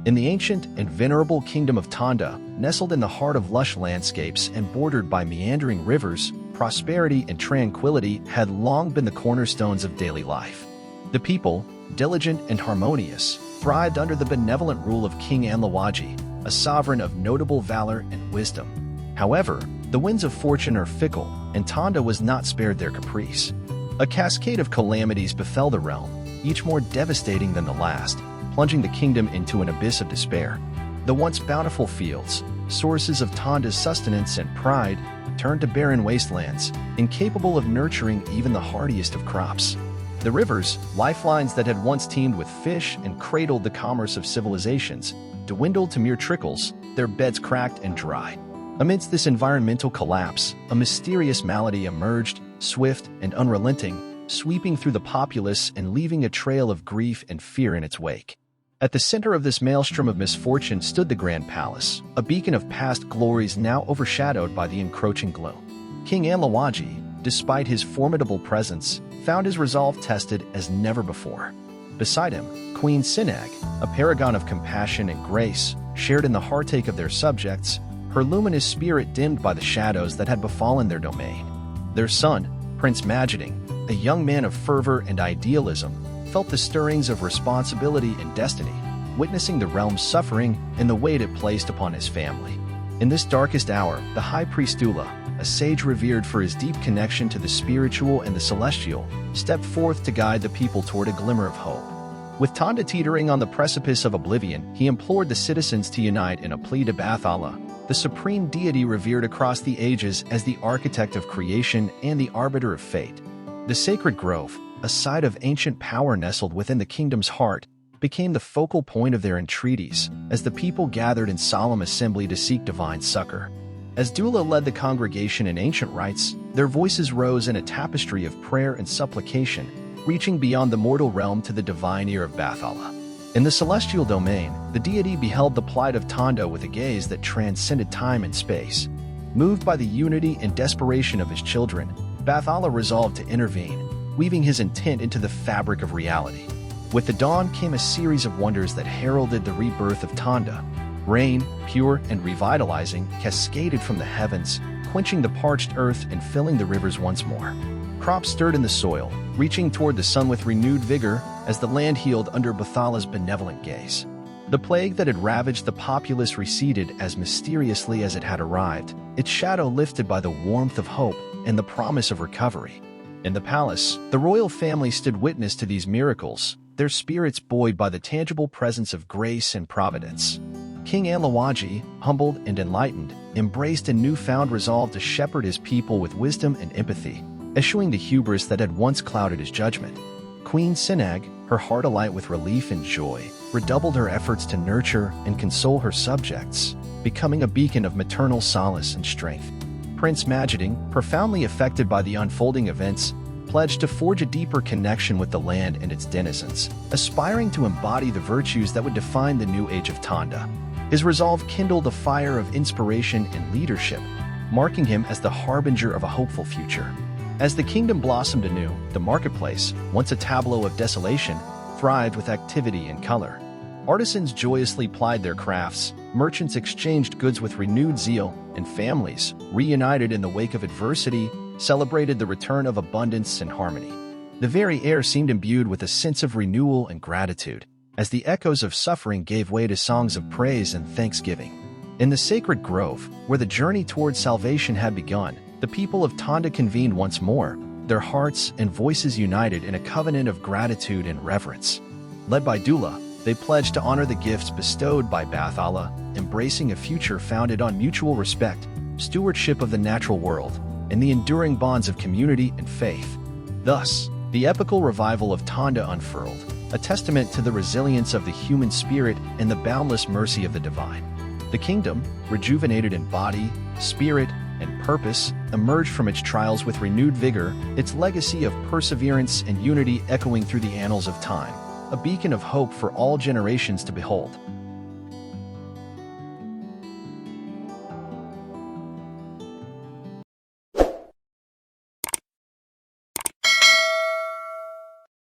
In the ancient and venerable Kingdom of Tondo, nestled in the heart of lush landscapes and bordered by meandering rivers, prosperity and tranquility had long been the cornerstones of daily life. The people, diligent and harmonious, thrived under the benevolent rule of King Anluwagi, a sovereign of notable valor and wisdom. However, the winds of fortune are fickle, and Tondo was not spared their caprice. A cascade of calamities befell the realm, each more devastating than the last, plunging the kingdom into an abyss of despair. The once bountiful fields, sources of Tondo's sustenance and pride, turned to barren wastelands, incapable of nurturing even the hardiest of crops. The rivers, lifelines that had once teemed with fish and cradled the commerce of civilizations, dwindled to mere trickles, their beds cracked and dry. Amidst this environmental collapse, a mysterious malady emerged, swift and unrelenting, sweeping through the populace and leaving a trail of grief and fear in its wake. At the center of this maelstrom of misfortune stood the Grand Palace, a beacon of past glories now overshadowed by the encroaching gloom. King Anluwagi, despite his formidable presence, found his resolve tested as never before. Beside him, Queen Sinag, a paragon of compassion and grace, shared in the heartache of their subjects, her luminous spirit dimmed by the shadows that had befallen their domain. Their son, Prince Majiding, a young man of fervor and idealism, felt the stirrings of responsibility and destiny, witnessing the realm's suffering and the weight it placed upon his family. In this darkest hour, the High Priest Dula, a sage revered for his deep connection to the spiritual and the celestial, stepped forth to guide the people toward a glimmer of hope. With Tondo teetering on the precipice of oblivion, he implored the citizens to unite in a plea to Bathala, the supreme deity revered across the ages as the architect of creation and the arbiter of fate. The sacred grove, a site of ancient power nestled within the kingdom's heart, became the focal point of their entreaties as the people gathered in solemn assembly to seek divine succor. As Dula led the congregation in ancient rites, their voices rose in a tapestry of prayer and supplication, reaching beyond the mortal realm to the divine ear of Bathala. In the celestial domain, the deity beheld the plight of Tondo with a gaze that transcended time and space. Moved by the unity and desperation of his children, Bathala resolved to intervene, weaving his intent into the fabric of reality. With the dawn came a series of wonders that heralded the rebirth of Tondo. Rain, pure and revitalizing, cascaded from the heavens, quenching the parched earth and filling the rivers once more. Crops stirred in the soil, reaching toward the sun with renewed vigor as the land healed under Bathala's benevolent gaze. The plague that had ravaged the populace receded as mysteriously as it had arrived, its shadow lifted by the warmth of hope and the promise of recovery. In the palace, the royal family stood witness to these miracles, their spirits buoyed by the tangible presence of grace and providence. King Anluwagi, humbled and enlightened, embraced a newfound resolve to shepherd his people with wisdom and empathy, eschewing the hubris that had once clouded his judgment. Queen Sinag, her heart alight with relief and joy, redoubled her efforts to nurture and console her subjects, becoming a beacon of maternal solace and strength. Prince Majiding, profoundly affected by the unfolding events, pledged to forge a deeper connection with the land and its denizens, aspiring to embody the virtues that would define the new age of Tondo. His resolve kindled a fire of inspiration and leadership, marking him as the harbinger of a hopeful future. As the kingdom blossomed anew, the marketplace, once a tableau of desolation, thrived with activity and color. Artisans joyously plied their crafts, merchants exchanged goods with renewed zeal, and families, reunited in the wake of adversity, celebrated the return of abundance and harmony. The very air seemed imbued with a sense of renewal and gratitude, as the echoes of suffering gave way to songs of praise and thanksgiving. In the sacred grove, where the journey towards salvation had begun, the people of Tondo convened once more, their hearts and voices united in a covenant of gratitude and reverence. Led by Dula, they pledged to honor the gifts bestowed by Bathala, embracing a future founded on mutual respect, stewardship of the natural world, and the enduring bonds of community and faith. Thus, the epical revival of Tondo unfurled, a testament to the resilience of the human spirit and the boundless mercy of the divine. The kingdom, rejuvenated in body, spirit, and purpose, emerged from its trials with renewed vigor, its legacy of perseverance and unity echoing through the annals of time, a beacon of hope for all generations to behold.